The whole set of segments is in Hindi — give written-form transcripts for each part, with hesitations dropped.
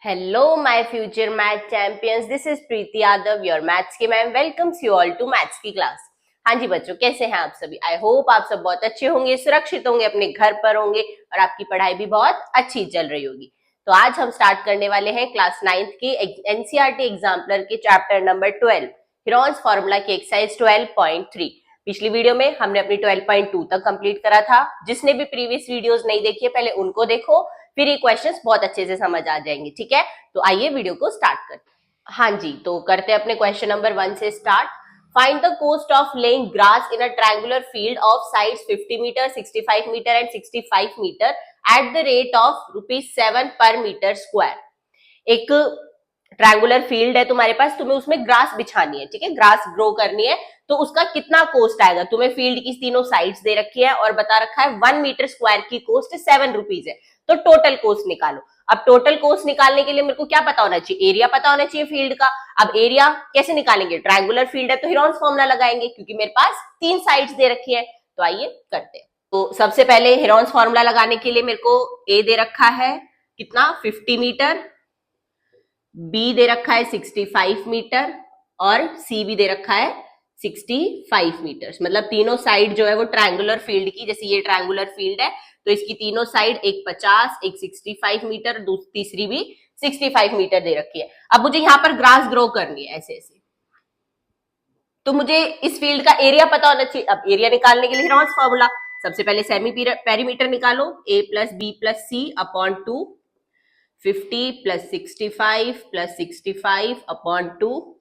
Hello, my future math champions. This is Preeti Yadav, your maths की ma'am. Welcomes you all to maths की क्लास. हाँ जी बच्चों, कैसे हैं आप सभी? आई होप आप सब बहुत अच्छे होंगे, सुरक्षित होंगे, अपने घर पर होंगे और आपकी पढ़ाई भी बहुत अच्छी चल रही होगी. तो आज हम स्टार्ट करने वाले हैं क्लास 9th की एनसीईआरटी एग्जाम्पलर के चैप्टर नंबर 12 हीरोन्स फॉर्मूला की एक्सरसाइज 12.3. पिछली वीडियो में हमने अपनी 12.2 तक कंप्लीट करा था. जिसने भी प्रीवियस वीडियोस नहीं देखी है पहले उनको देखो, फिर ये क्वेश्चंस बहुत अच्छे से समझ आ जाएंगे. ठीक है, तो आइए वीडियो को स्टार्ट करते हैं. हाँ जी, तो करते हैं अपने क्वेश्चन नंबर 1 से start. Find the cost of laying grass in a triangular field of sides 50 metre, 65 metre and 65 metre at the rate of ₹7 per metre square. एक ट्रायंगुलर फील्ड है तुम्हारे पास, तुम्हें उसमें ग्रास बिछानी है. ठीक है, ग्रास ग्रो करनी है, तो उसका कितना कॉस्ट आएगा. तुम्हें फील्ड की तीनों साइड्स दे रखी है और बता रखा है 1 मीटर स्क्वायर की कॉस्ट ₹7 है. तो टोटल कॉस्ट निकालो. अब टोटल कॉस्ट निकालने के लिए मेरे को क्या पता होना चाहिए? एरिया पता होना चाहिए फील्ड का. अब एरिया कैसे निकालेंगे? ट्रायंगुलर फील्ड है तो हीरोन्स फॉर्मूला लगाएंगे क्योंकि मेरे पास 3 साइड्स दे रखी है. तो आइए करते हैं. तो सबसे पहले हीरोन्स फॉर्मूला लगाने के लिए मेरे को ए दे रखा है कितना, 50 मीटर, बी दे रखा है 65 मीटर और सी भी दे रखा है 65 मीटर. मतलब तीनों साइड जो है वो ट्रायंगुलर फील्ड की, जैसे ये ट्रायंगुलर फील्ड है तो इसकी तीनों साइड, एक 50, एक 65 मीटर, तीसरी भी 65 मीटर दे रखी है. अब मुझे यहाँ पर ग्रास ग्रो करनी है ऐसे ऐसे, तो मुझे इस फील्ड का एरिया पता होना चाहिए. अब एरिया निकालने के लिए हीरोन्स फॉर्मूला. सबसे पहले सेमी पेरीमीटर निकालो. a plus b plus c upon 2, 50 plus 65 plus 65 upon 2.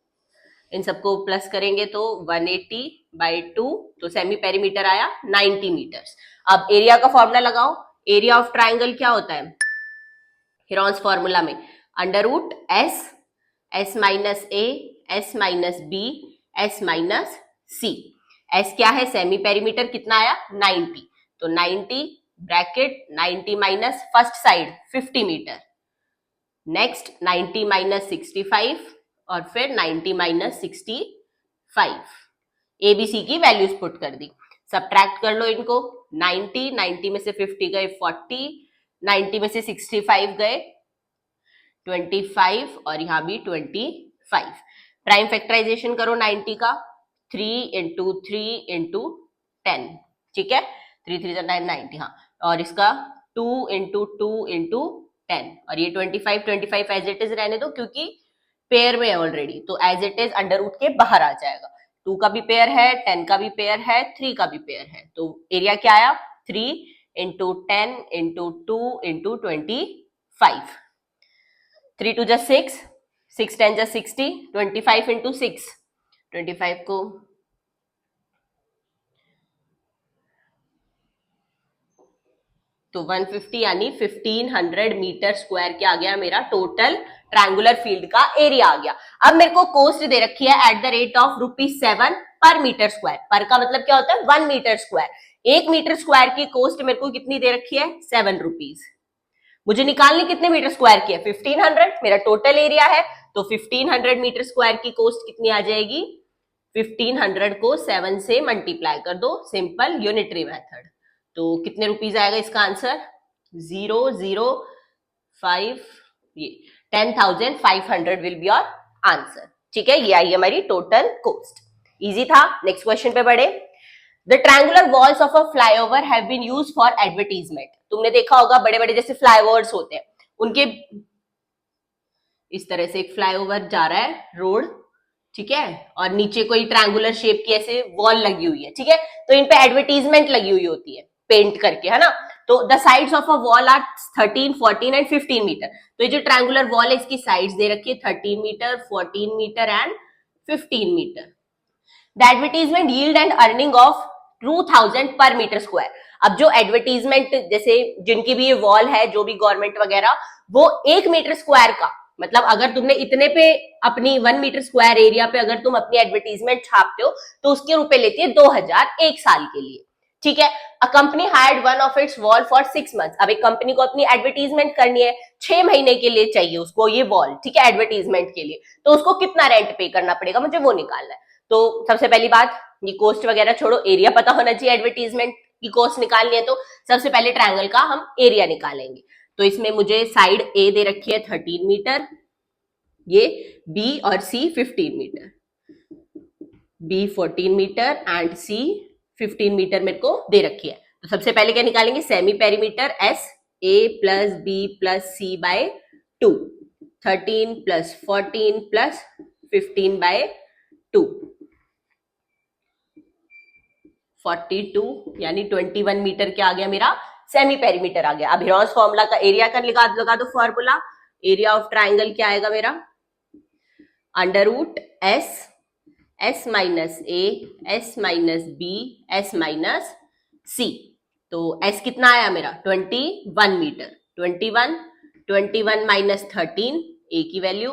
इन सबको प्लस करेंगे तो 180/2, तो सेमी पेरीमीटर आया 90 मीटर्स. अब एरिया का फॉर्मूला लगाओ. एरिया ऑफ ट्राइंगल क्या होता है हीरोन्स फॉर्मूला में? Under root s, s minus ए, S minus B, S minus सी. एस क्या है? Semi perimeter. कितना आया? 90. तो 90 bracket 90 minus first side 50 meter, next 90 minus 65 और फिर 90 माइनस 65. एबीसी की वैल्यूज पुट कर दी. सब्ट्रैक्ट कर लो इनको. 90 में से 50 गए 40, 90 में से 65 गए 25 और यहां भी 25. प्राइम फैक्टराइजेशन करो 90 का. 3 इंटू 3 इंटू 10. ठीक है, 3 3 9 90. हाँ, और इसका 2 इंटू 2 इंटू 10. और ये 25 एज इट इज रहने दो क्योंकि पेयर में है ऑलरेडी, तो as it is under root के बाहर आ जाएगा. 2 का भी पेयर है, 10 का भी पेयर है, 3 का भी पेयर है. तो एरिया क्या आया? 3 इंटू 10 इंटू 2 इंटू 25. 3 2 जा 6, 6 10 जा 60, 25 इंटू 6, 25 को तो 150 यानी 1500 मीटर स्क्वायर क्या आ गया मेरा टोटल ट्रायंगुलर फील्ड का एरिया आ गया. अब मेरे को कॉस्ट दे रखी है eight the rate of ₹7 per metre square. पर का मतलब क्या होता है? 1 मीटर स्क्वायर. 1 मीटर स्क्वायर की कॉस्ट मेरे को कितनी दे रखी है? ₹7. मुझे निकालनी कितने मीटर स्क्वायर की है? 1500. मेरा टोटल एरिया है तो 1500 मीटर स्क्वायर की कॉस्ट कितनी आ जाएगी? 1500 को 7 से मल्टीप्लाई कर दो, सिंपल यूनिटरी मेथड. तो कितने रुपीज आएगा इसका आंसर? 005. ये 10,500 विल बी योर आंसर. ठीक है, ये आई हमारी टोटल कॉस्ट. इजी था. नेक्स्ट क्वेश्चन पे बढ़े. The triangular walls of a flyover have been used for advertisement. तुमने देखा होगा बड़े बड़े जैसे फ्लाईओवर्स होते हैं, उनके इस तरह से एक फ्लाईओवर जा रहा है रोड, ठीक है, और नीचे कोई ट्रायंगुलर शेप की ऐसे वॉल लगी हुई है. ठीक है, तो इन पे एडवर्टीजमेंट लगी हुई होती है पेंट करके, है ना. तो the sides of a wall are 13, 14 and 15 metre. तो ये जो ट्रायंगुलर वॉल है इसकी साइड्स दे रखी है 13 metre, 14 metre and 15 metre. The advertisement yield and earning of 2000 per metre square. अब जो एडवर्टीजमेंट जैसे जिनकी भी ये वॉल है, जो भी गवर्नमेंट वगैरह, वो 1 मीटर स्क्वायर का, मतलब अगर तुमने इतने पे अपनी 1 मीटर स्क्वायर एरिया पे अगर तुम अपनी एडवर्टीजमेंट छापते हो तो उसके रुपए लेती है 2000 एक साल के लिए. ठीक है. A company hired one of it's wall for 6 months. अब एक कंपनी को अपनी एडवर्टीजमेंट करनी है, 6 महीने के लिए चाहिए उसको ये वॉल. ठीक है, एडवर्टीजमेंट के लिए. तो उसको कितना रेंट पे करना पड़ेगा, मुझे वो निकालना है. तो सबसे पहली बात, ये कॉस्ट वगैरह छोड़ो, एरिया पता होना चाहिए. एडवर्टीजमेंट की कॉस्ट निकालनी है तो सबसे पहले ट्रायंगल का हम एरिया निकालेंगे. तो इसमें मुझे साइड ए दे रखी है 13 मीटर, ये बी और c 15 metre, b 14 metre and c 15 metre मेरे को दे रखी है। तो सबसे पहले क्या निकालेंगे, सेमी पेरीमीटर एस, ए प्लस बी प्लस सी बाय 2, 13 प्लस 14 प्लस 15 बाय 2, 42 यानी 21 मीटर क्या आ गया मेरा, सेमी पेरीमीटर आ गया। अब हेरोल्स फॉर्मूला का एरिया का लगा दो फॉर्मूला, एरिया ऑफ ट्राइंगल क्या आएगा मेरा, under root s, s minus ए, S minus B, S minus c. तो एस कितना आया मेरा 21 मीटर, 21 माइनस 13 ए की वैल्यू,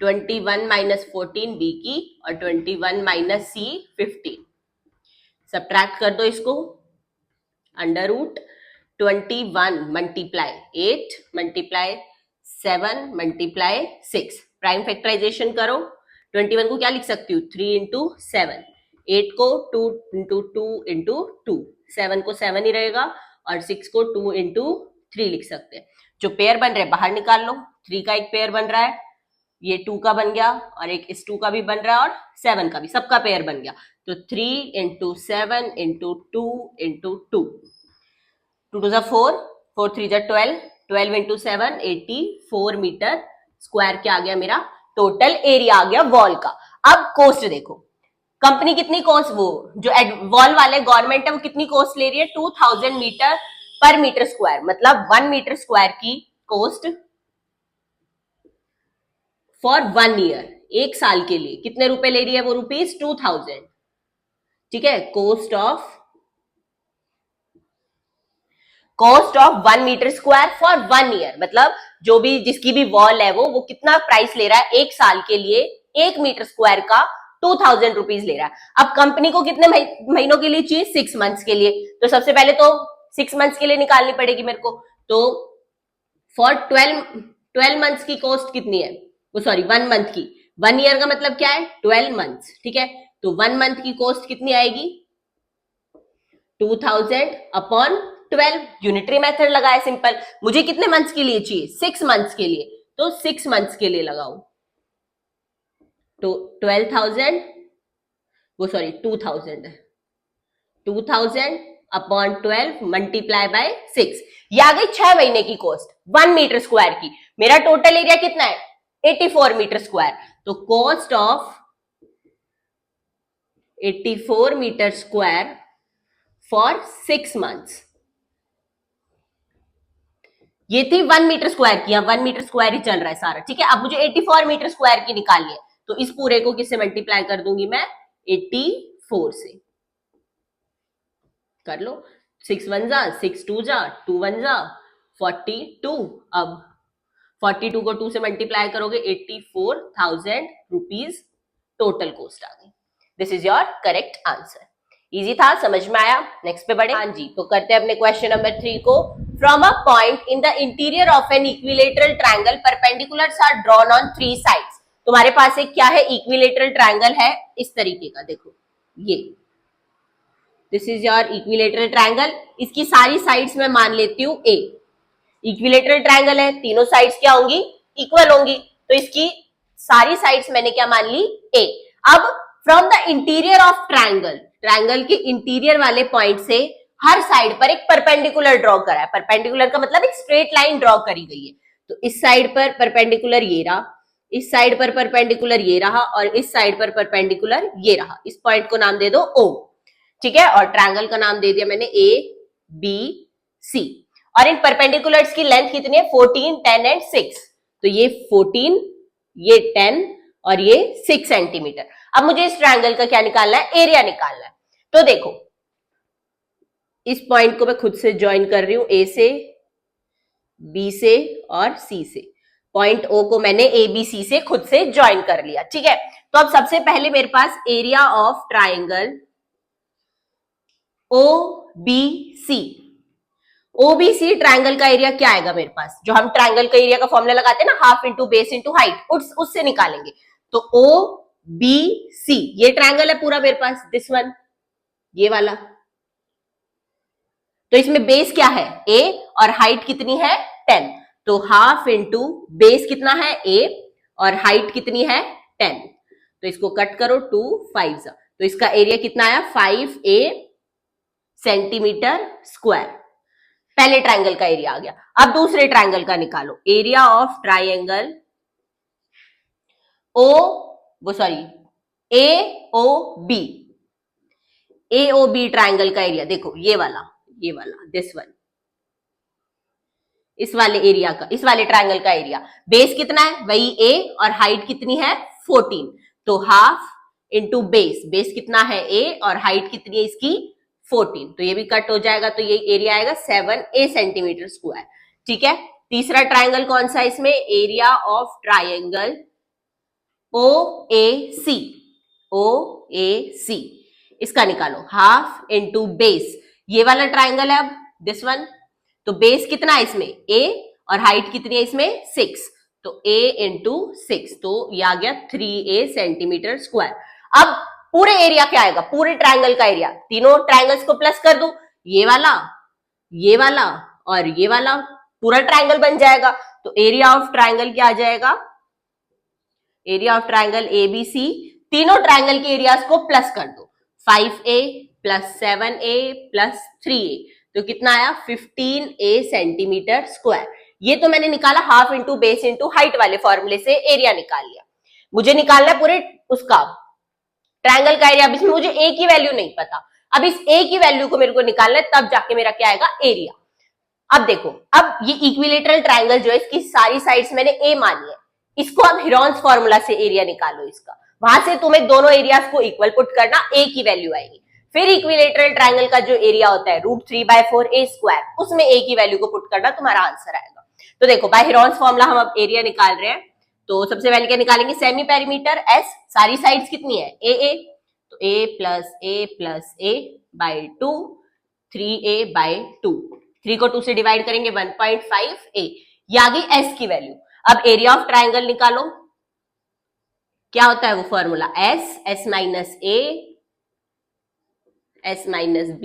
21 माइनस 14 बी की, और 21 माइनस सी 15। सब्ट्रैक्ट कर दो इसको, under root 21 multiply 8 multiply 7 multiply 6, prime factorization करो। 21 को क्या लिख सकती हूँ, 3 इंटू 7, 8 को 2 इंटू 2 इंटू 2, 7 को 7 ही रहेगा, और 6 को 2 इंटू 3 लिख सकते हैं। जो पेयर बन रहे बाहर निकाल लो, 3 का एक पेयर बन रहा है, ये 2 का बन गया, और एक इस 2 का भी बन रहा है, और 7 का भी, सबका पेयर बन गया। तो 3 into 7 into 2 into 2, 2 two 4, 4 3 12, 12 into 7 84 metre square क्या आ गया मेरा, टोटल एरिया आ गया वॉल का। अब कोस्ट देखो, कंपनी कितनी कॉस्ट, वो जो वॉल वाले गवर्नमेंट है वो कितनी कॉस्ट ले रही है, 2000 मीटर पर मीटर स्क्वायर, मतलब 1 मीटर स्क्वायर की कॉस्ट फॉर 1 ईयर, एक साल के लिए कितने रुपए ले रही है वो, रुपीज 2000। ठीक है, cost of 1 metre square for 1 year, मतलब जो भी जिसकी भी वॉल है वो कितना प्राइस ले रहा है एक साल के लिए, 1 मीटर स्क्वायर का 2000 रुपीज ले रहा है। अब कंपनी को कितने महीनों के लिए चाहिए, 6 मंथ्स के लिए। तो सबसे पहले तो 6 मंथ्स के लिए निकालनी पड़ेगी मेरे को। तो फॉर 12 मंथ्स की कॉस्ट कितनी है, वो सॉरी 1 मंथ की, 1 ईयर का मतलब क्या है 12 मंथ्स। ठीक है, तो 1 मंथ की कॉस्ट कितनी आएगी, 2000 अपॉन 12, यूनिटरी मेथड लगाए सिंपल। मुझे कितने मंथ्स के लिए चाहिए, 6 मंथ्स के लिए, तो 6 मंथ्स के लिए लगाओ, तो 12,000, वो सॉरी 2000 है, 2000 अपॉन 12 मल्टीप्लाई बाय 6, ये आ गई 6 महीने की कॉस्ट 1 मीटर स्क्वायर की। मेरा टोटल एरिया कितना है 84 मीटर स्क्वायर, तो cost of 84 metre square for 6 months, ये थी 1 मीटर स्क्वायर की, 1 मीटर स्क्वायर ही चल रहा है सारा। ठीक है, अब मुझे 84 मीटर स्क्वायर की निकालनी है, तो इस पूरे को किससे मल्टीप्लाई कर दूंगी मैं, 84 से कर लो, 6 1 जा 6 2 जा 2 1 जा 42, अब 42 को 2 से मल्टीप्लाई करोगे 84,000 रुपीज टोटल कॉस्ट आ गई। This is your correct answer. Easy था, समझ में आया। नेक्स्ट पे बढ़े। हाँ जी, तो करते हैं अपने क्वेश्चन नंबर 3 को। From a point in the interior of an equilateral triangle perpendiculars are drawn on 3 sides. तुम्हारे पास एक क्या है, इक्विलेटरल ट्रायंगल है इस तरीके का, देखो ये, this is your equilateral triangle. इसकी सारी साइड्स में मान लेती हूँ ए। इक्विलेटरल ट्रायंगल है, तीनों साइड्स क्या होंगी, इक्वल होंगी, तो इसकी सारी साइड्स मैंने क्या मान ली, ए। अब from the interior of triangle, triangle के इंटीरियर वाले पॉइंट से हर साइड पर एक परपेंडिकुलर ड्रॉ करा है। परपेंडिकुलर का मतलब एक स्ट्रेट लाइन ड्रॉ करी गई है। तो इस साइड पर परपेंडिकुलर ये रहा, इस साइड पर परपेंडिकुलर ये रहा, और इस साइड पर परपेंडिकुलर ये रहा। इस पॉइंट को नाम दे दो O। ठीक है, और ट्रायंगल का नाम दे दिया मैंने A B C। और इन परपेंडिकुलर्स की लेंथ कितनी है, 14 10 एंड 6। तो ये 14, ये 10 और ये 6 सेंटीमीटर। अब मुझे इस ट्रायंगल का क्या निकालना है, एरिया निकालना है। तो देखो इस पॉइंट को मैं खुद से ज्वाइन कर रही हूं, ए से, बी से और सी से। पॉइंट ओ को मैंने ए बी सी से खुद से ज्वाइन कर लिया। ठीक है, तो अब सबसे पहले मेरे पास area of triangle O B C, OBC triangle का एरिया क्या आएगा मेरे पास, जो हम ट्रायंगल का एरिया का फॉर्मूला लगाते हैं ना, half into base into height, उससे निकालेंगे। तो ओ बी सी, ये ट्रायंगल है पूरा मेरे पास, दिस वन, ये वाला। तो इसमें बेस क्या है, ए, और हाइट कितनी है 10। तो हाफ इंटू बेस कितना है a और हाइट कितनी है 10, तो इसको कट करो 2 5, तो इसका एरिया कितना आया 5a सेंटीमीटर स्क्वायर। पहले ट्रायंगल का एरिया आ गया। अब दूसरे ट्रायंगल का निकालो, area of triangle AOB। AOB triangle का एरिया देखो, ये वाला दिस वन, इस वाले एरिया का, इस वाले ट्रायंगल का एरिया, बेस कितना है वही a और हाइट कितनी है 14, तो हाफ इंटू बेस कितना है a और हाइट कितनी है इसकी 14, तो ये भी कट हो जाएगा, तो ये एरिया आएगा 7a सेंटीमीटर स्क्वायर। ठीक है, तीसरा ट्रायंगल कौन सा है इसमें, एरिया ऑफ ट्रायंगल OAC, इसका निकालो, हाफ इंटू बेस, ये वाला ट्रायंगल है अब दिस वन, तो बेस कितना है इसमें a और हाइट कितनी है इसमें 6, तो a इंटू 6, तो ये आ गया 3a सेंटीमीटर स्क्वायर। अब पूरे एरिया क्या आएगा, पूरे ट्रायंगल का एरिया, तीनों ट्रायंगल्स को प्लस कर दो, ये वाला और ये वाला, पूरा ट्रायंगल बन जाएगा। तो एरिया ऑफ ट्रायंगल क्या आ जाएगा, एरिया ऑफ ट्रायंगल ABC, तीनों ट्रायंगल के एरियाज को प्लस कर दो, 5a plus 7a plus 3a, तो कितना आया 15a सेंटीमीटर स्क्वायर। ये तो मैंने निकाला half into base into height वाले फॉर्मूले से एरिया निकाल लिया। मुझे निकालना है पूरे उसका ट्रायंगल का एरिया, इसमें मुझे a की वैल्यू नहीं पता, अब इस a की वैल्यू को मेरे को निकालना है, तब जाके मेरा क्या आएगा एरिया। अब देखो, अब ये इक्विलेटरल ट्रायंगल जो है इसकी सारी साइड्स मैंने a मानी है, इसको अब हिरोन्स फॉर्मूला से एरिया निकालो इसका, वहां से तुम्हें दोनों एरियाज को इक्वल पुट करना, a की वैल्यू आएगी, फिर इक्विलेटरल ट्रायंगल का जो एरिया होता है √3/4a स्क्वायर, उसमें a की वैल्यू को पुट करना, तुम्हारा आंसर आएगा। तो देखो बाय हिरोन्स फॉर्मूला हम अब एरिया निकाल रहे हैं, तो सबसे पहले क्या निकालेंगे, सेमी पेरीमीटर S, सारी साइड्स कितनी है a, तो a बाय 2, 3a बाय 2, 3 को 2 से डिवाइड करेंगे 1.5a, ये आ गई S की वैल्यू। अब एरिया ऑफ ट्रायंगल निकालो, क्या होता है वो formula, S minus a, S minus b,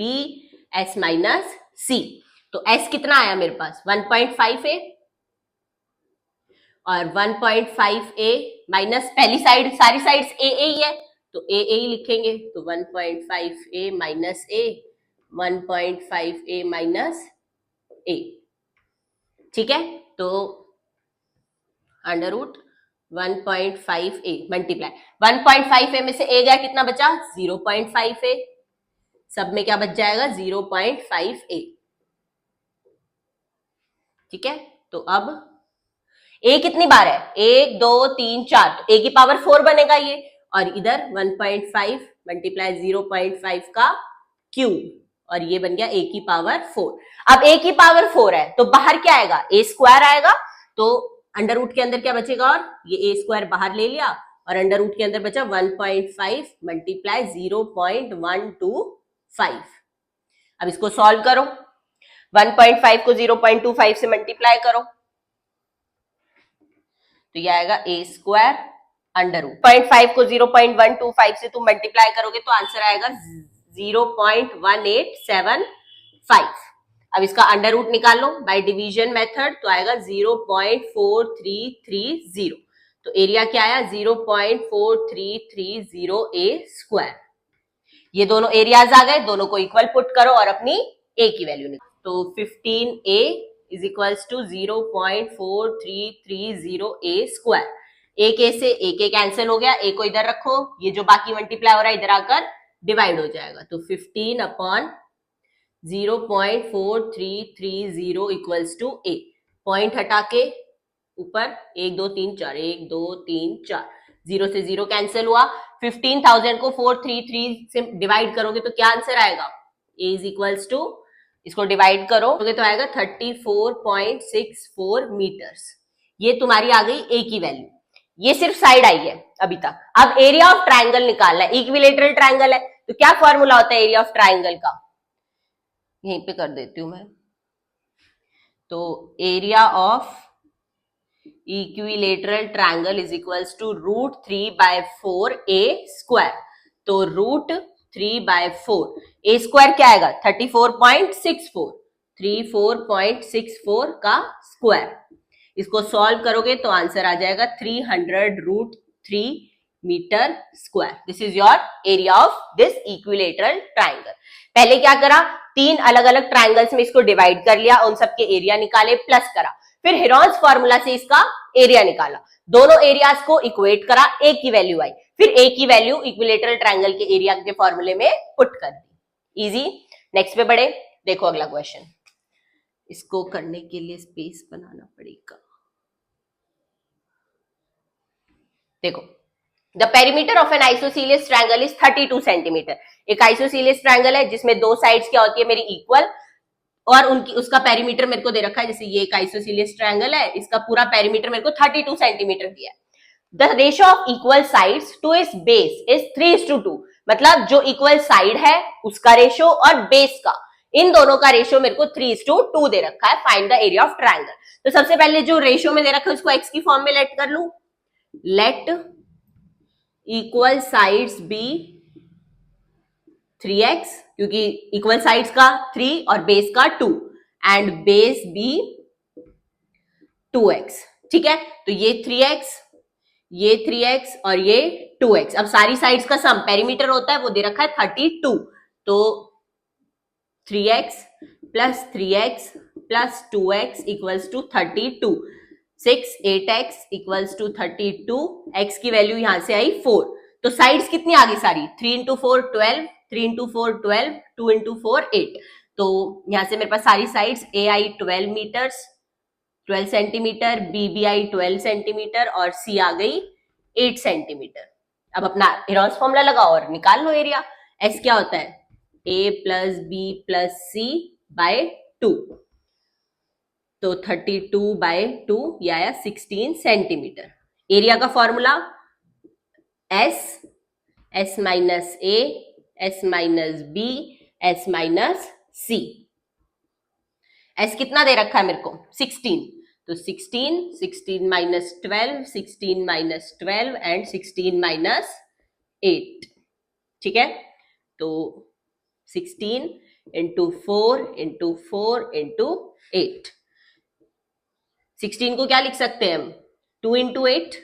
S minus c, तो S कितना आया मेरे पास 1.5a, और 1.5a माइनस पहली साइड, सारी साइड्स a ही है, तो a ही लिखेंगे, तो 1.5a minus a, 1.5a minus a, ठीक है, तो under root 1.5a multiply 1.5a में से a गया, कितना बचा 0.5a, सब में क्या बच जाएगा 0.5a, ठीक है। तो अब a कितनी बार है, 1 2 3 4, तो a की पावर 4 बनेगा ये, और इधर 1.5 मल्टीप्लाई 0.5 का क्यूब, और ये बन गया a की पावर 4। अब a की पावर 4 है तो बाहर क्या आएगा, a स्क्वायर आएगा, तो अंडर रूट के अंदर क्या बचेगा, और ये a स्क्वायर बाहर ले लिया, और अंडर रूट के अंदर बचा 1.5 मल्टीप्लाई 0.125। अब इसको सॉल्व करो, 1.5 को 0.25 से मल्टीप्लाई करो, तो ये आएगा a स्क्वायर अंडर रूट 0.5 को 0.125 से तुम मल्टीप्लाई करोगे तो आंसर आएगा 0.1875। अब इसका अंडर रूट निकाल लो बाय डिवीजन मेथड, तो आएगा 0.4330, तो एरिया क्या आया 0.4330 a स्क्वायर। ये दोनों एरियाज आ गए, दोनों को इक्वल पुट करो और अपनी a की वैल्यू निकालो, तो 15a is equals to 0.4330 a square. एक a से एक कैंसिल हो गया, a को इधर रखो, ये जो बाकी मल्टीप्लाई हो रहा है इधर आकर डिवाइड हो जाएगा, तो 15 upon 0.4330 equals to a, point हटा के ऊपर 1 2 3 4, 1 2 3 4, 0 से 0 कैंसिल हुआ, 15,000 को 433 से डिवाइड करोगे तो क्या आंसर आएगा, a इज इक्वल्स टू, इसको डिवाइड करोगे तो आएगा 34.64 मीटर्स। ये तुम्हारी आ गई a की वैल्यू, ये सिर्फ साइड आई है अभी तक। अब एरिया ऑफ ट्राइंगल निकालना है, इक्विलेटरल ट्राइंगल है, तो क्या फॉर्मूला होता है एरिया ऑफ ट्राइंगल का, यहीं पे कर देती हूं मैं, तो area of equilateral triangle is equals to √3/4 a square, तो √3/4 a स्क्वायर क्या आएगा 34.64, 34.64 का स्क्वायर, इसको सॉल्व करोगे तो आंसर आ जाएगा 300√3 metre square. This is your area of this equilateral triangle. पहले क्या करा, 3 अलग अलग ट्राइंगल्स में इसको डिवाइड कर लिया, उन सबके एरिया निकाले, प्लस करा, फिर हेरॉन्स फॉर्मूला से इसका एरिया निकाला, दोनों एरियाज को इक्वेट करा, ए की वैल्यू आई, फिर ए की वैल्यू इक्विलेटरल ट्राइंगल के एरिया के फॉर्मूले में पुट कर दी। इजी। नेक्स्ट पे बढ़े, देखो अगला क्वेश्चन। इसको करने के लिए स्पेस बनाना पड़ेगा। देखो, the perimeter of an isosceles triangle is 32 centimeter. एक आइसोसीलियस ट्रायंगल है जिसमें दो साइड्स क्या होती है मेरी इक्वल, और उनकी उसका पेरीमीटर मेरे को दे रखा है, जैसे ये एक आइसोसीलियस ट्रायंगल है, इसका पूरा पेरीमीटर मेरे को 32 सेंटीमीटर दिया है। The ratio of equal sides to its base is 3:2, मतलब जो इक्वल साइड है उसका रेशियो और बेस का, इन दोनों का रेशियो मेरे को 3:2 दे रखा है। Find the area of triangle. तो सबसे पहले जो रेशियो में दे रखा है उसको एक्स की फॉर्म में लेट कर लू। Late equal sides B 3x, क्योंकि इक्वल साइड्स का 3 और बेस का 2, एंड बेस बी 2x। ठीक है, तो ये 3x, ये 3x और ये 2x। अब सारी साइड्स का सम पेरीमीटर होता है, वो दे रखा है 32, तो 3x plus 3x plus 2x equals to 32, 6 8x equals to 32, x की वैल्यू यहां से आई 4। तो साइड्स कितनी आ गई सारी, 3 into 4 12, 3 into 4 12, 2 into 4 8। तो यहां से मेरे पास सारी साइड्स a आई 12 मीटर्स 12 सेंटीमीटर, b भी आई 12 सेंटीमीटर और c आ गई 8 सेंटीमीटर। अब अपना हेरॉन्स फॉर्मूला लगाओ और निकाल लो एरिया। s क्या होता है, a plus b plus c by 2, तो 32/2 या 16 सेंटीमीटर। एरिया का formula s minus a, s minus b, s minus c। s कितना दे रखा है मेरे को, 16, तो 16 माइनस 12, 16 माइनस 12 एंड 16 माइनस 8। ठीक है, तो 16 इंटू 4 इंटू 4 इंटू 8। 16 को क्या लिख सकते हैं हम, 2 इंटू 8,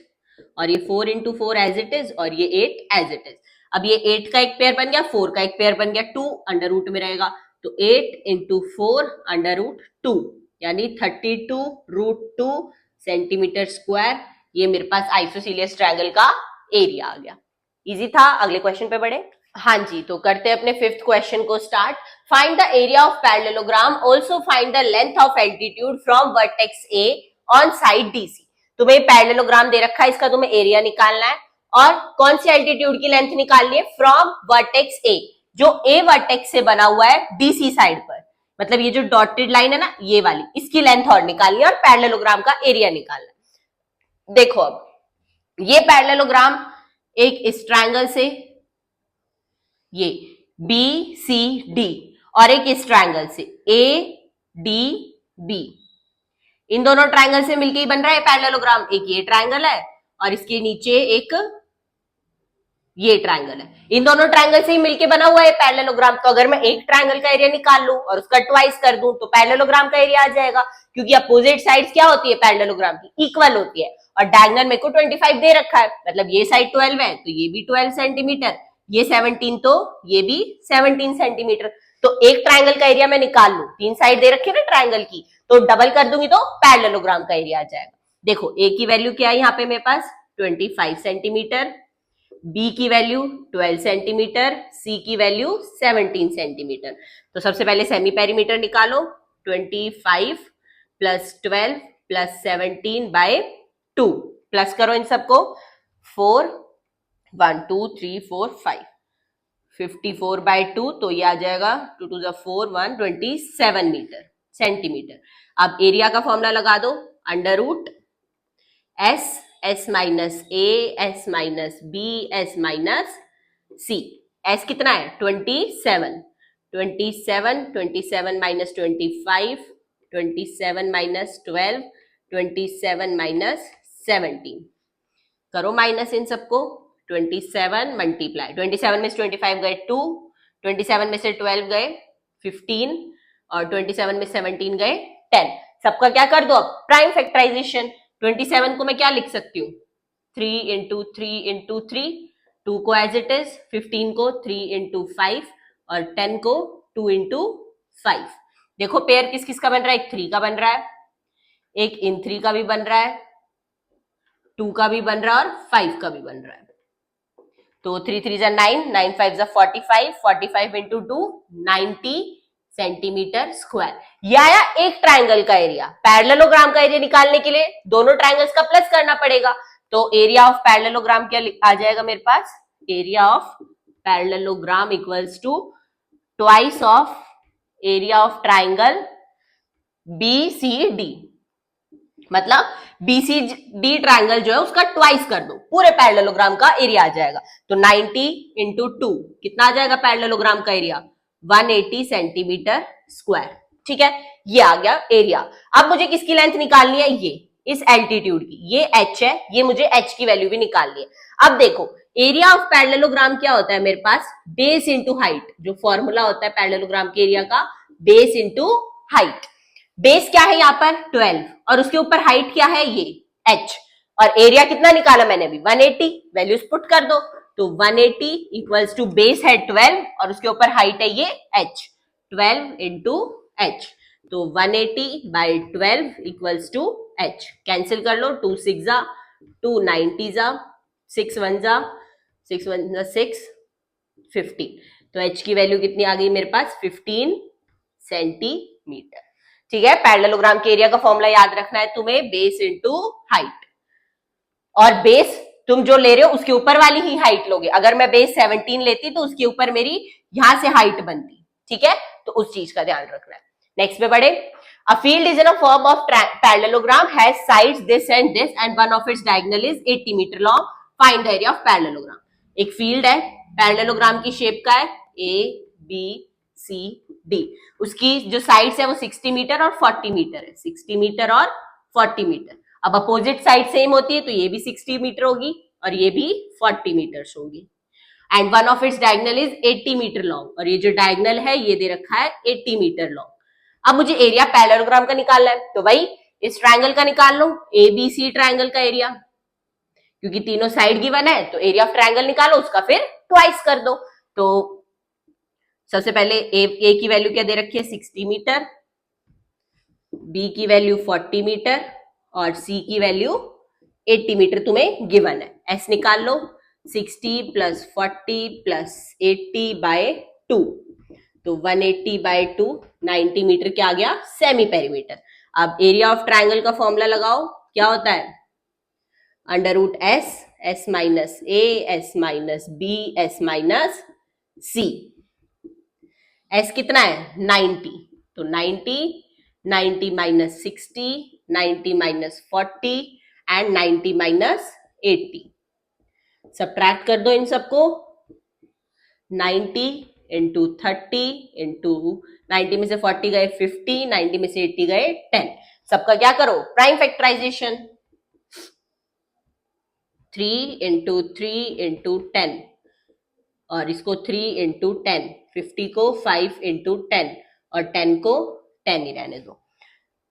और ये 4 इंटू 4 एज इट इज, और ये 8 एज इट इज। अब ये 8 का एक पेयर बन गया, 4 का एक पेयर बन गया, 2 अंडर रूट में रहेगा, तो 8 इंटू 4 अंडर रूट 2, यानी 32√2 सेंटीमीटर स्क्वायर। ये मेरे पास आइसोसीलियस ट्रायंगल का एरिया आ गया। इजी था। अगले क्वेश्चन पे बढ़े। हाँ जी, तो करते हैं अपने 5th क्वेश्चन को start. Find the area of parallelogram, also find the length of altitude from vertex A on side DC. तुम्हें पैरेललोग्राम दे रखा है, इसका तुम्हें एरिया निकालना है, और कौन सी एल्टीट्यूड की लेंथ निकालनी है, फ्रॉम वर्टेक्स ए, जो ए वर्टेक्स से बना हुआ है डीसी साइड पर, मतलब ये जो डॉटेड लाइन है ना, ये वाली, इसकी लेंथ और निकालनी है और पैरेललोग्राम का एरिया निकालना है। देखो अब ये पैरेललोग्राम एक इस ट्रायंगल से, ये बी सी डी, और एक इस ट्रायंगल से ए डी बी, इन दोनों ट्रायंगल से मिलके ही बन रहा है पैरेललोग्राम। एक ये ट्रायंगल है और इसके नीचे एक ये ट्रायंगल है, इन दोनों ट्रायंगल से ही मिलके बना हुआ है पैरेललोग्राम। तो अगर मैं एक ट्रायंगल का एरिया निकाल लूं और उसका ट्वाइस कर दूं तो पैरेललोग्राम का एरिया आ जाएगा, क्योंकि अपोजिट साइड्स क्या होती है पैरेललोग्राम की, इक्वल होती है, और डायगोनल मेरे को 25 दे रखा है, मतलब ये साइड 12 है तो ये भी 12 सेंटीमीटर, ये 17 तो ये भी 17 सेंटीमीटर। तो एक ट्रायंगल का एरिया मैं निकाल लूं, 3 साइड दे रखी है ना ट्रायंगल की, तो डबल कर दूंगी तो पैरेललोग्राम का एरिया आ जाएगा। देखो ए की वैल्यू क्या है यहाँ पे मेरे पास, 25 सेंटीमीटर, बी की वैल्यू 12 सेंटीमीटर, सी की वैल्यू 17 सेंटीमीटर। तो सबसे पहले सेमी पेरीमीटर निकालो, 25 प्लस 12 प्लस 17/2, प्लस करो इन सबको, 4 1 2 3 4 5, 54/2, तो ये आ जाएगा 2 2 4 1 27 मीटर सेंटीमीटर। अब एरिया का फॉर्मूला लगा दो, अंडर रूट एस माइनस ए, S minus B, S minus सी। एस कितना है, 27, 27 माइनस 25, 27 माइनस 12, 27 माइनस 17, करो माइनस इन सबको, 27 मल्टीप्लाई, 27 में से 25 गए 2, 27 में से 12 गए 15, और 27 में 17 गए 10। सबका क्या कर दो अब, प्राइम फैक्टराइजेशन। 27 को मैं क्या लिख सकती हूँ, 3 इंटू 3 इंटू 3, 2 को एज इट इज, 15 को 3 इंटू 5 और 10 को 2 इंटू 5। देखो पेयर किस किस का बन रहा है, एक 3 का बन रहा है, एक इन 3 का भी बन रहा है, 2 का भी बन रहा है और 5 का भी बन रहा है। तो 3 3 जा 9, 9 5 जा 45, 45 इंटू 2 90 सेंटीमीटर स्क्वायर। ये आया एक ट्राइंगल का एरिया। पैरेललोग्राम का एरिया निकालने के लिए दोनों ट्राइंगल्स का प्लस करना पड़ेगा। तो एरिया ऑफ पैरेललोग्राम क्या आ जाएगा मेरे पास, area of parallelogram equals to twice of area of triangle BCD। मतलब BCD ट्राइंगल जो है उसका ट्वाइस कर दो, पूरे पैरेललोग्राम का एरिया आ जाएगा। तो 90 इंटू 2 कितना आ जाएगा पैरेललोग्राम का एरिया, 180 सेंटीमीटर स्क्वायर। ठीक है, ये आ गया एरिया। अब मुझे किसकी लेंथ निकालनी है, ये इस एल्टीट्यूड की, ये h है, ये मुझे h की वैल्यू भी निकालनी है। अब देखो एरिया ऑफ पैरेललोग्राम क्या होता है मेरे पास, बेस इंटू हाइट। जो फॉर्मूला होता है पैरेललोग्राम के एरिया का, बेस इंटू हाइट। बेस क्या है यहाँ पर 12 और उसके ऊपर हाइट क्या है ये h, और एरिया कितना निकाला मैंने अभी 180, वैल्यूज पुट कर दो। तो 180 इक्वल्स टू बेस है 12 और उसके ऊपर हाइट है ये h, 12 इंटू h। तो 180 by 12 equals to h। Cancel कर लो, 2 6 जा 2 90 जा 6 1 जा 6 1 जा 6 15। तो h की वैल्यू कितनी आ गई मेरे पास, 15 सेंटीमीटर। ठीक है, पैरेललोग्राम के एरिया का फॉर्मूला याद रखना है तुम्हें, बेस इंटू हाइट। और बेस तुम जो ले रहे हो उसके ऊपर वाली ही हाइट लोगे। अगर मैं बेस 17 लेती तो उसके ऊपर मेरी यहां से हाइट बनती। ठीक है, तो उस चीज का ध्यान रखना है। नेक्स्ट पे बढ़े। A field is in a form of parallelogram has sides this and one of its diagonal is 80 metre long, find the area of parallelogram. एक फील्ड है, पैरेललोग्राम की शेप का है, ABCD। उसकी जो साइड्स है वो 60 मीटर और 40 मीटर है, 60 मीटर और 40 मीटर। अब अपोजिट साइड सेम होती है तो ये भी 60 मीटर होगी और ये भी 40 मीटर्स होगी। And one of its diagonal is 80 metre long, और ये जो डायगोनल है ये दे रखा है 80 मीटर लॉन्ग। अब मुझे एरिया पैरेललोग्राम का निकालना है, तो भाई इस ट्रायंगल का निकाल लो, ABC ट्रायंगल का एरिया, क्योंकि तीनों साइड गिवन है तो एरिया ऑफ ट्रायंगल निकालो, उसका फिर ट्वाइस कर दो। तो सबसे पहले ए की वैल्यू क्या दे रखी है 60 मीटर, बी की वैल्यू 40 मीटर और सी की वैल्यू 80 मीटर तुम्हें गिवन है। एस निकाल लो, 60 प्लस 40 प्लस 80 बाय 2, तो 180 बाय 2 90 मीटर क्या आ गया, सेमी पेरीमीटर। अब एरिया ऑफ ट्रायंगल का फॉर्मूला लगाओ, क्या होता है under root s, s minus ए, S minus B, S minus सी। एस कितना है 90, तो 90 minus 60, 90 minus 40 and 90 minus 80। Subtract कर दो इन सबको, 90 इंटू 30 इंटू 90 में से 40 गए 50, 90 में से 80 गए 10। सबका क्या करो प्राइम फैक्टराइजेशन, 3 इंटू 3 इंटू 10 और इसको 3 इंटू 10, 50 को 5 इंटू 10 और 10 को 10 ही रहने दो।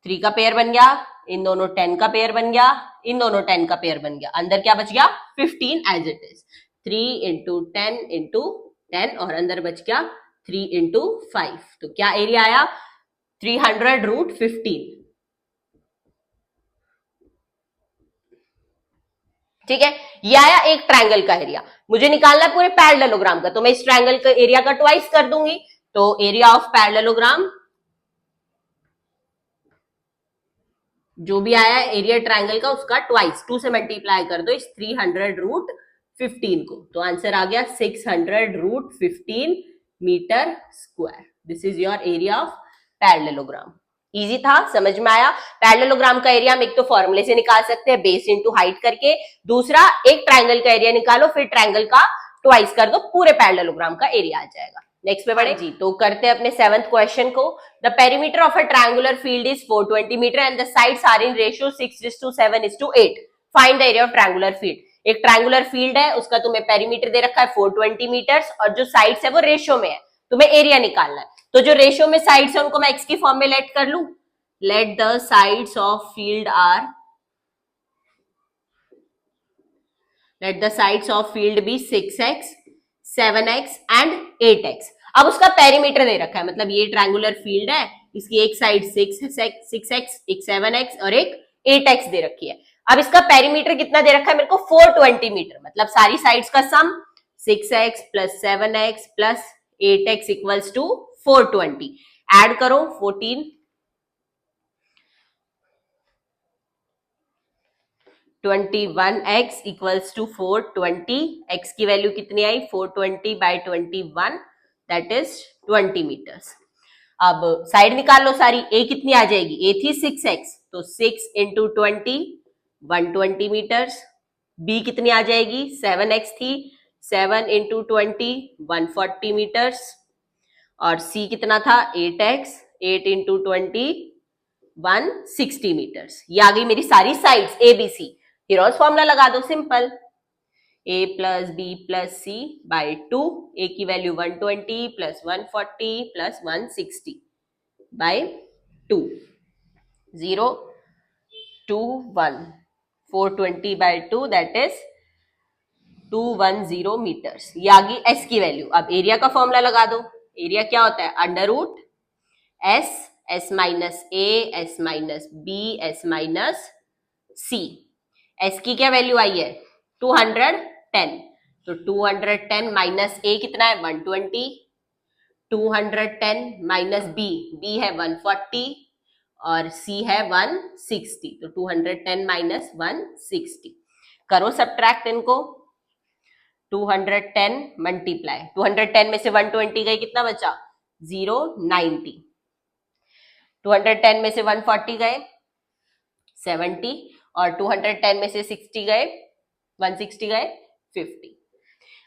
3 का पेयर बन गया, इन दोनों 10 का पेयर बन गया, इन दोनों 10 का पेयर बन गया, अंदर क्या बच गया 15 as it is. 3 into 10 into 10 और अंदर बच गया 3 इंटू 5। तो क्या एरिया आया 300 रूट 15। ठीक है, ये आया एक ट्रायंगल का एरिया। मुझे निकालना है पूरे पैरेललोग्राम का, तो मैं इस ट्रायंगल का एरिया का ट्वाइस कर दूंगी। तो एरिया ऑफ पैरेललोग्राम जो भी आया है एरिया ट्रायंगल का उसका ट्वाइस 2 से मल्टीप्लाई कर दो इस 300 रूट 15 को, तो आंसर आ गया 600 root 15 metre square. This is your area of parallelogram. Easy था, समझ में आया। पैरेललोग्राम का एरिया हम एक तो फॉर्मूले से निकाल सकते हैं बेस इनटू हाइट करके, दूसरा एक ट्रायंगल का एरिया निकालो फिर ट्रायंगल का ट्वाइस कर दो, पूरे पैरेललोग्राम का एरिया आ जाएगा। नेक्स्ट पे बढ़े जी, तो करते हैं अपने 7th क्वेश्चन को। The perimeter of a triangular field is 420 metre and the sides are in ratio 6:7:8। Find the area of triangular field. एक ट्रायंगुलर फील्ड है, उसका तुम्हें पेरीमीटर दे रखा है 420 मीटर्स और जो साइड्स है वो रेशियो में है, तुम्हें एरिया निकालना है। तो जो रेशियो में साइड्स है उनको मैं एक्स की फॉर्म में लेट कर लूं, let the sides of field are, let the sides of field be 6x, 7x and 8x. अब उसका पेरीमीटर दे रखा है, मतलब ये ट्रायंगुलर फील्ड है, इसकी एक साइड 6x, एक 7x और एक 8x दे रखी है। अब इसका पेरीमीटर कितना दे रखा है मेरे को 420 मीटर, मतलब सारी साइड्स का sum 6x plus 7x plus 8x equals to 420। Add करो 14 21x इक्वल्स टू 420, x की वैल्यू कितनी आई 420 बाई 21 दैट इज 20 मीटर्स। अब साइड निकाल लो सारी, a कितनी आ जाएगी, a थी 6x तो 6 इंटू 20 120 मीटर्स, b कितनी आ जाएगी 7x थी 7 इंटू 20 140 मीटर्स, और c कितना था 8x 8 इंटू 20 160 मीटर्स। ये आ गई मेरी सारी sides a b c। Heron's formula लगा दो simple, a plus b plus c by 2, a की value 120 plus 140 plus 160 by 2, 0 2 1 420 by 2 that is 210 metres. ये आ गई s की वैल्यू। अब एरिया का फॉर्मूला लगा दो, एरिया क्या होता है under root s minus a s minus b s minus c। s की क्या वैल्यू आई है 210, तो 210 माइनस a कितना है 120, 210 माइनस b है 140 और c है 160, तो 210 माइनस 160 करो सब्ट्रैक्ट इनको, 210 मल्टीप्लाई 210 में से 120 गए कितना बचा 0 90, 210 में से 140 गए 70 और 210 में से 60 गए 160 गए 50।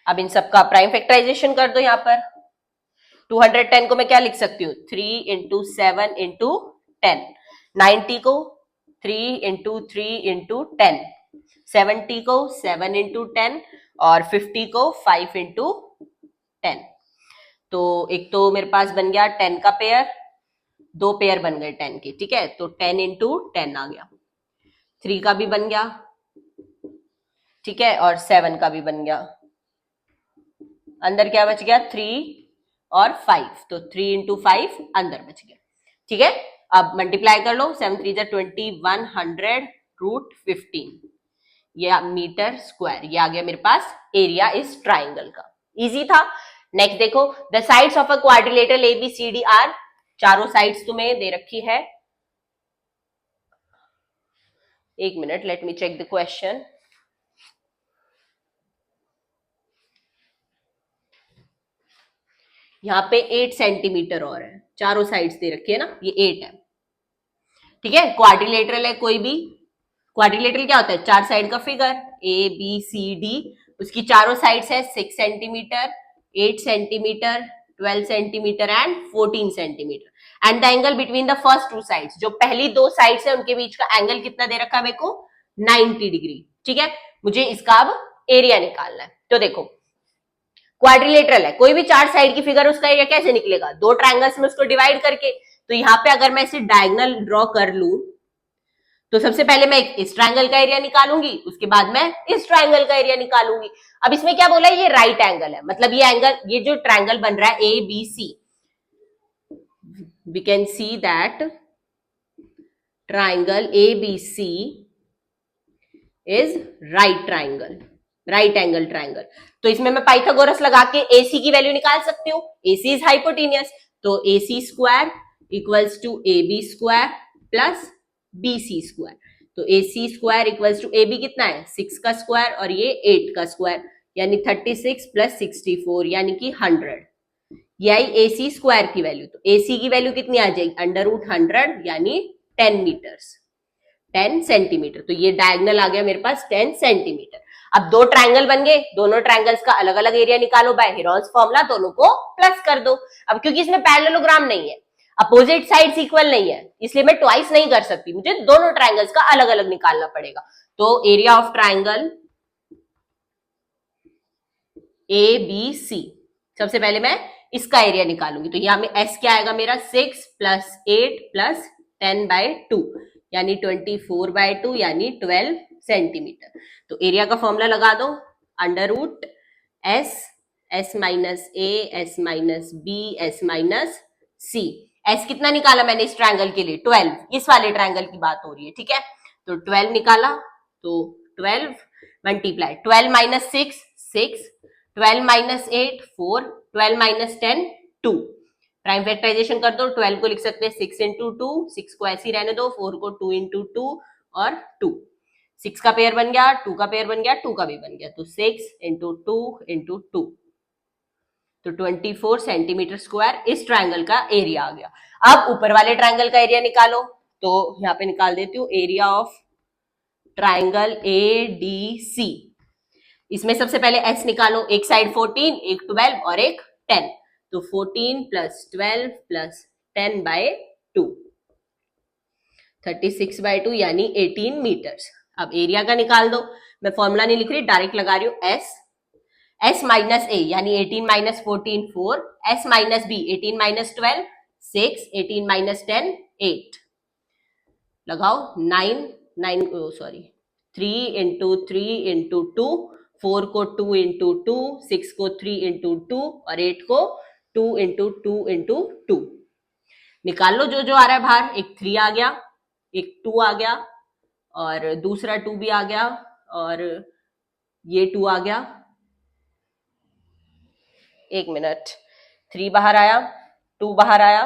अब इन सबका प्राइम फैक्टराइजेशन कर दो, यहां पर 210 को मैं क्या लिख सकती हूँ 3 इंटू 7 इंटू 10, 90 को 3 इंटू 3 इंटू 10, 70 को 7 इंटू 10 और 50 को 5 इंटू 10। तो एक तो मेरे पास बन गया 10 का पेयर, दो पेयर बन गए 10 के, ठीक है, तो 10 इंटू 10 आ गया, 3 का भी बन गया, ठीक है, और 7 का भी बन गया, अंदर क्या बच गया 3 और 5, तो 3 इंटू 5 अंदर बच गया, ठीक है। अब मल्टीप्लाई कर लो 7 3 20 100 रूट 15 ये मीटर स्क्वायर, ये आ गया मेरे पास एरिया इस ट्राइंगल का। इजी था। नेक्स्ट देखो, the sides of a quadrilateral ABCD are, चारों साइड्स तुम्हें दे रखी है, एक minute let me check the question. यहाँ पे 8 सेंटीमीटर और है, चारों साइड्स दे रखी है ना, ये 8 है, ठीक है। क्वाड्रिलेटरल है कोई भी, क्वाड्रिलेटरल क्या होता है चार साइड का फिगर ABCD, उसकी चारों साइड्स है 6 centimetre 8 centimetre 12 centimetre and 14 centimetre and the angle between the first two sides, जो पहली दो साइड्स है उनके बीच का एंगल कितना दे रखा है मेरे को 90 डिग्री, ठीक है। मुझे इसका अब एरिया निकालना है, तो देखो क्वाड्रिलेटरल है, कोई भी चार साइड की फिगर, उसका एरिया कैसे निकलेगा दो ट्रायंगल्स में उसको डिवाइड करके। तो यहाँ पे अगर मैं इसे डायगोनल ड्रॉ कर लू तो सबसे पहले मैं इस ट्रायंगल का एरिया निकालूंगी, उसके बाद मैं इस ट्रायंगल का एरिया निकालूंगी। अब इसमें क्या बोला है ये राइट एंगल है, मतलब ये एंगल, ये जो ट्रायंगल बन रहा है ABC, we can see that triangle ABC is right triangle, right angle triangle. तो इसमें मैं पाइथागोरस लगा के AC की वैल्यू निकाल सकती हूँ, AC इज हाइपोटेनियस, तो AC square equals to AB square plus BC square, तो AC square equals to AB कितना है 6 का स्क्वायर और ये 8 का स्क्वायर, यानी 36 प्लस 64 यानी कि 100, ये आई AC स्क्वायर की वैल्यू। तो AC की वैल्यू कितनी आ जाएगी अंडर रूट 100 यानी 10 मीटर्स 10 सेंटीमीटर, तो ये डायगोनल आ गया मेरे पास 10 सेंटीमीटर। अब दो ट्रायंगल बन गए, दोनों ट्रायंगल्स का अलग अलग एरिया निकालो बाय हेरोल्स फॉर्मूला, दोनों को प्लस कर दो। अब क्योंकि इसमें पैरेललोग्राम नहीं है, अपोजिट साइड्स इक्वल नहीं है, इसलिए मैं ट्वाइस नहीं कर सकती, मुझे दोनों ट्रायंगल्स का अलग अलग निकालना पड़ेगा। तो एरिया ऑफ ट्रायंगल ABC, सबसे पहले मैं इसका एरिया निकालूंगी, तो यहां में S क्या आएगा मेरा 6 प्लस 8 प्लस 10/2 यानी 24/2 यानी 12 सेंटीमीटर। तो एरिया का फॉर्मूला लगा दो, under root S minus A S minus B S minus C. S कितना निकाला मैंने इस ट्रायंगल के लिए? 12, इस वाले ट्रायंगल की बात हो रही है, ठीक है। तो 12 निकाला, तो 12 multiply 12 minus 6 6, 12 minus 8 4, 12 minus 10 2। Prime factorisation कर दो, 12 को लिख सकते हैं 6 इंटू 2, 6 को ऐसे ही रहने दो, 4 को 2 इंटू 2 और 2, 6 का पेयर बन गया, 2 का पेयर बन गया, 2 का भी बन गया, तो 6 इंटू 2 इंटू 2, तो 24 सेंटीमीटर स्क्वायर इस ट्रायंगल का एरिया आ गया। अब ऊपर वाले ट्रायंगल का एरिया निकालो, तो यहां पे निकाल देती हूँ एरिया ऑफ ट्रायंगल ADC। इसमें सबसे पहले एस निकालो, एक साइड 14, एक 12 और एक 10, तो 14 प्लस 12 प्लस 10/2, 36/2 यानी 18 मीटर्स। अब एरिया का निकाल दो, मैं फॉर्मूला नहीं लिख रही, डायरेक्ट लगा रही हूं, एस माइनस ए यानी 18 minus 14 4, S minus B 18 minus 12 6, 18 minus 10 8, लगाओ 3 इंटू 3 इंटू 2, 4 को 2 इंटू 2, 6 को 3 इंटू 2 और 8 को 2 इंटू 2 इंटू 2। निकाल लो जो जो आ रहा है बाहर, एक 3 आ गया, एक 2 आ गया और दूसरा 2 भी आ गया और ये 2 आ गया। एक मिनट, 3 बाहर आया, 2 बाहर आया,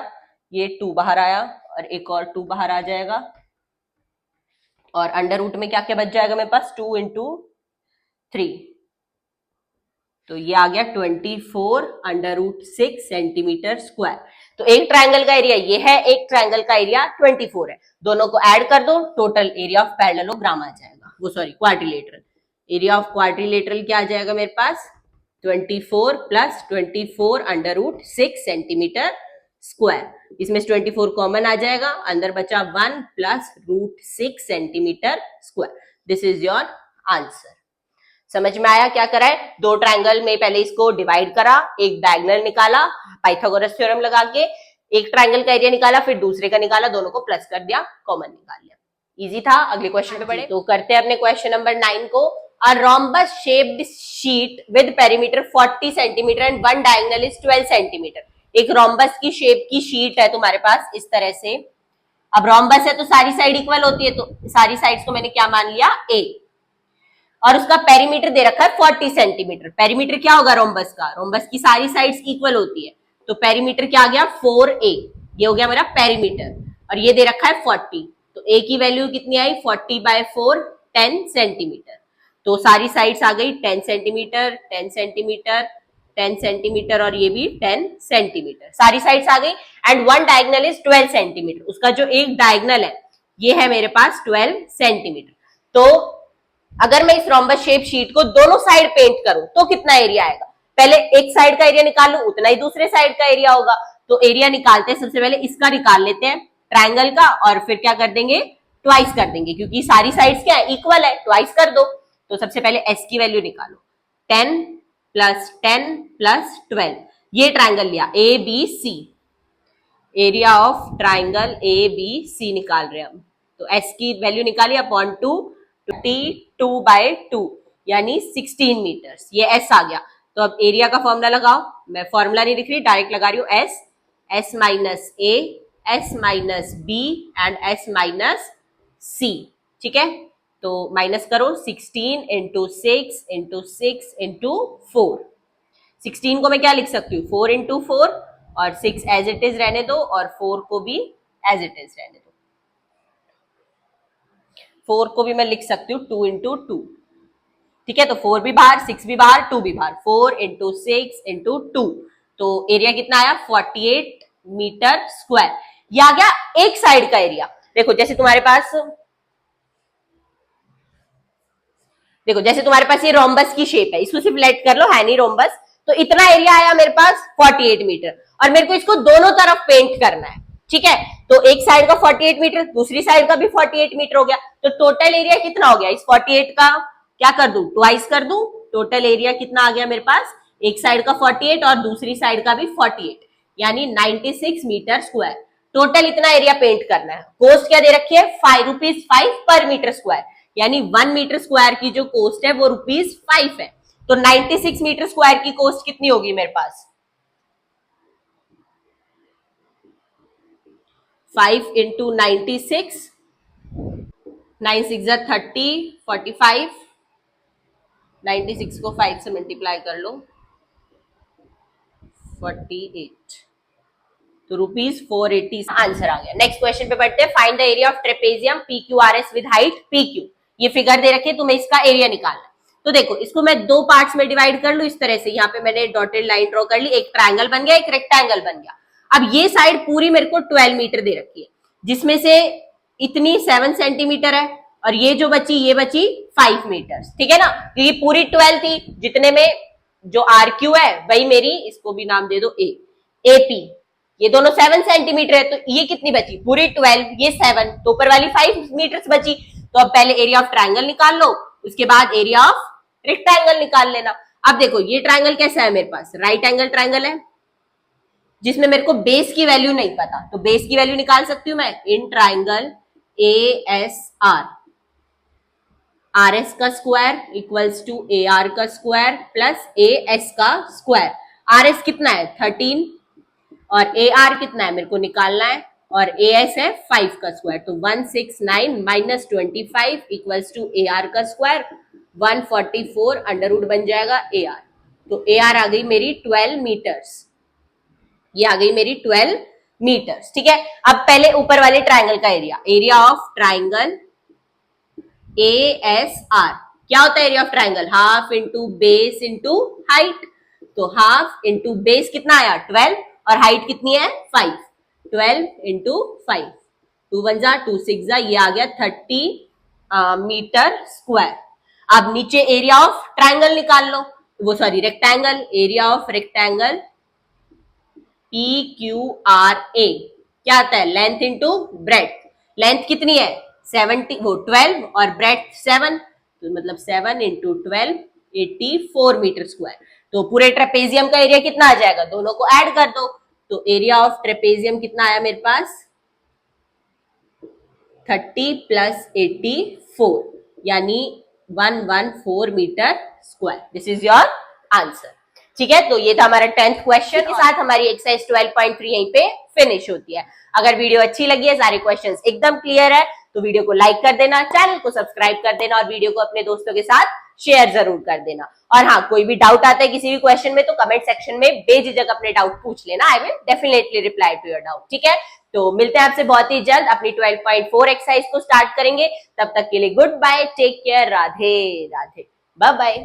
ये 2 बाहर आया और एक और 2 बाहर आ जाएगा और अंडर रूट में क्या क्या बच जाएगा मेरे पास? 2 इंटू 3, तो ये आ गया 24 अंडर रूट 6 सेंटीमीटर स्क्वायर। तो एक ट्रायंगल का एरिया ये है, एक ट्रायंगल का एरिया 24 है, दोनों को ऐड कर दो, टोटल एरिया ऑफ पैरेललोग्राम आ जाएगा, वो sorry quadrilateral. Area of quadrilateral क्या आ जाएगा मेरे पास? 24 plus 24 under root 6 centimetre square. इसमें से 24 कॉमन आ जाएगा, अंदर बचा 1 plus root 6 centimetre square. This is your answer. समझ में आया क्या करा है? दो ट्रायंगल में पहले इसको डिवाइड करा, एक डायगोनल निकाला पाइथागोरस थ्योरम लगा के, एक ट्रायंगल का एरिया निकाला, फिर दूसरे का निकाला, दोनों को प्लस कर दिया, कॉमन निकाल लिया। इजी था। अगले क्वेश्चन पे पढ़े, तो करते हैं अपने क्वेश्चन नंबर 9 को। A rhombus shaped sheet with perimeter 40 centimeter and one diagonal is 12 centimeter। एक रोम्बस की शेप की शीट है तुम्हारे पास इस तरह से। अब रोम्बस है तो सारी साइड इक्वल होती है, तो सारी साइड्स को मैंने क्या मान लिया? A, और उसका पेरीमीटर दे रखा है 40 सेंटीमीटर। पेरीमीटर क्या होगा रोम्बस का? रोम्बस की सारी साइड्स इक्वल होती है, तो पेरीमीटर क्या आ गया? 4A, ये हो गया मेरा पेरीमीटर, और ये दे रखा है 40, तो A की वैल्यू कितनी आई? 40/4 10 सेंटीमीटर। तो सारी साइड्स आ गई 10 सेंटीमीटर 10 सेंटीमीटर 10 सेंटीमीटर और ये भी 10 सेंटीमीटर, सारी साइड्स आ गई। And one diagonal is 12 centimetre, उसका जो एक डायगोनल है ये है मेरे पास 12 सेंटीमीटर। तो अगर मैं इस रोम्बस शेप शीट को दोनों साइड पेंट करूं तो कितना एरिया आएगा? पहले एक साइड का एरिया निकाल लूं, उतना ही दूसरे साइड का एरिया होगा। तो एरिया निकालते हैं, सबसे पहले इसका निकाल लेते हैं ट्रायंगल का, और फिर क्या कर देंगे? ट्वाइस कर देंगे, क्योंकि सारी साइड्स क्या है? इक्वल है, ट्वाइस कर दो। तो सबसे पहले एस की वैल्यू निकालो, 10 प्लस 10 प्लस 12, ये ट्रायंगल लिया ABC, area of triangle ABC निकाल रहे हैं हम। तो एस की वैल्यू निकाली अपॉन 2, 22/2 यानी 16 मीटर्स, ये एस आ गया। तो अब एरिया का फॉर्मूला लगाओ, मैं फॉर्मूला नहीं लिख रही, डायरेक्ट लगा रही हूं, s minus A S minus b and s minus c, ठीक है। तो माइनस करो, 16 इंटू 6 इंटू 6 इंटू 4, 16 को मैं क्या लिख सकती हूँ? 4 इंटू 4, और 6 एज इट इज रहने दो, और 4 को भी एज इट इज रहने दो। 4 को भी मैं लिख सकती हूँ 2 इंटू 2, ठीक है। तो 4 भी बाहर, 6 भी बाहर, 2 भी बाहर, 4 इंटू 6 इंटू 2, तो एरिया कितना आया? 48 मीटर स्क्वायर। ये आ गया एक साइड का एरिया। देखो जैसे तुम्हारे पास ये रोम्बस की शेप है, इसको सिर्फ लेट कर लो, है नहीं रोम्बस, तो इतना एरिया आया मेरे पास 48 मीटर, और मेरे को इसको दोनों तरफ पेंट करना है, ठीक है। तो एक साइड का 48 मीटर, दूसरी साइड का भी 48 मीटर हो गया, तो टोटल एरिया कितना हो गया? इस 48 का क्या कर दूं? ट्वाइस कर दूं। टोटल एरिया कितना आ गया मेरे पास? एक साइड का 48 और दूसरी साइड का भी 48, यानी 96 मीटर स्क्वायर। टोटल इतना एरिया पेंट करना है। कॉस्ट क्या दे रखी है, ₹5 पर मीटर स्क्वायर, यानी 1 मीटर स्क्वायर की जो कॉस्ट है वो ₹5 है। तो 96 मीटर स्क्वायर की कॉस्ट कितनी होगी मेरे पास, 5 इंटू 96, 9 6 30, 45, 96 को 5 से मल्टीप्लाई कर लो, 48, तो ₹480 आंसर आ गया। नेक्स्ट क्वेश्चन पे बढ़ते हैं। Find the area of trapezium PQRS with height PQ। ये फिगर दे रखे, तुम्हें इसका एरिया निकालना है। तो देखो इसको मैं दो पार्ट्स में डिवाइड कर लू इस तरह से, यहाँ पे मैंने डॉटेड लाइन ड्रॉ कर ली, एक ट्रायंगल बन गया, एक रेक्टेंगल बन गया। अब ये साइड पूरी मेरे को 12 मीटर दे रखी है, जिसमें से इतनी 7 सेंटीमीटर है और ये जो बची ये बची 5 मीटर, ठीक है ना। तो ये पूरी 12 थी, जितने में जो RQ है वही मेरी, इसको भी नाम दे दो A, AP, ये दोनों 7 सेंटीमीटर है, तो ये कितनी बची, पूरी 12, ये 7, तो ऊपर वाली 5 मीटर बची। तो अब पहले एरिया ऑफ ट्रायंगल निकाल लो, उसके बाद एरिया ऑफ रेक्टेंगल निकाल लेना। अब देखो ये ट्रायंगल कैसा है मेरे पास, राइट एंगल ट्रायंगल है, जिसमें मेरे को बेस की वैल्यू नहीं पता, तो बेस की वैल्यू निकाल सकती हूं मैं इन ट्रायंगल ASR, RS का स्क्वायर इक्वल्स टू AR का स्क्वायर प्लस AS का स्क्वायर। RS कितना है 13 और AR कितना है मेरे को निकालना है, और AS है 5 का स्क्वायर, तो 169 माइनस 25 इक्वल्स टू AR का स्क्वायर 144 अंडर रूट बन जाएगा AR। तो AR आ गई मेरी 12 मीटर्स, ये आ गई मेरी 12 मीटर्स, ठीक है। अब पहले ऊपर वाले ट्राइंगल का area, area of triangle ASR क्या होता है area of triangle, half into base into height. तो हाफ इंटू बेस कितना आया 12 और हाइट कितनी है 5, 12 इंटू 5, 2 1 जा 2 6 जा, ये आ गया 30 मीटर स्क्वायर। अब नीचे एरिया ऑफ ट्राइंगल निकाल लो, वो sorry rectangle, area of rectangle PQRA क्या आता है, लेंथ इंटू ब्रेड्थ। लेंथ कितनी है 70, वो 12 और ब्रेड्थ 7, तो मतलब 7 इंटू 12 84 मीटर स्क्वायर। तो पूरे ट्रेपेजियम का एरिया कितना आ जाएगा, दोनों को ऐड कर दो, तो एरिया ऑफ ट्रेपेजियम कितना आया मेरे पास 30 प्लस 84 यानी 114 metre square. This is your answer, ठीक है। तो ये था हमारा 10th क्वेश्चन, के साथ हमारी एक्सरसाइज 12.3 यहीं पे फिनिश होती है। अगर वीडियो अच्छी लगी है, सारे क्वेश्चंस एकदम क्लियर है, तो वीडियो को लाइक कर देना, चैनल को सब्सक्राइब कर देना और वीडियो को अपने दोस्तों के साथ शेयर जरूर कर देना। और हाँ, कोई भी डाउट आता है किसी भी क्वेश्चन में तो कमेंट सेक्शन में बेझिझक अपने डाउट पूछ लेना, I will definitely reply to your doubt, ठीक है। तो मिलते हैं आपसे बहुत ही जल्द, अपनी 12.4 एक्सरसाइज को स्टार्ट करेंगे। तब तक के लिए goodbye, take care, Radhe Radhe, bye bye.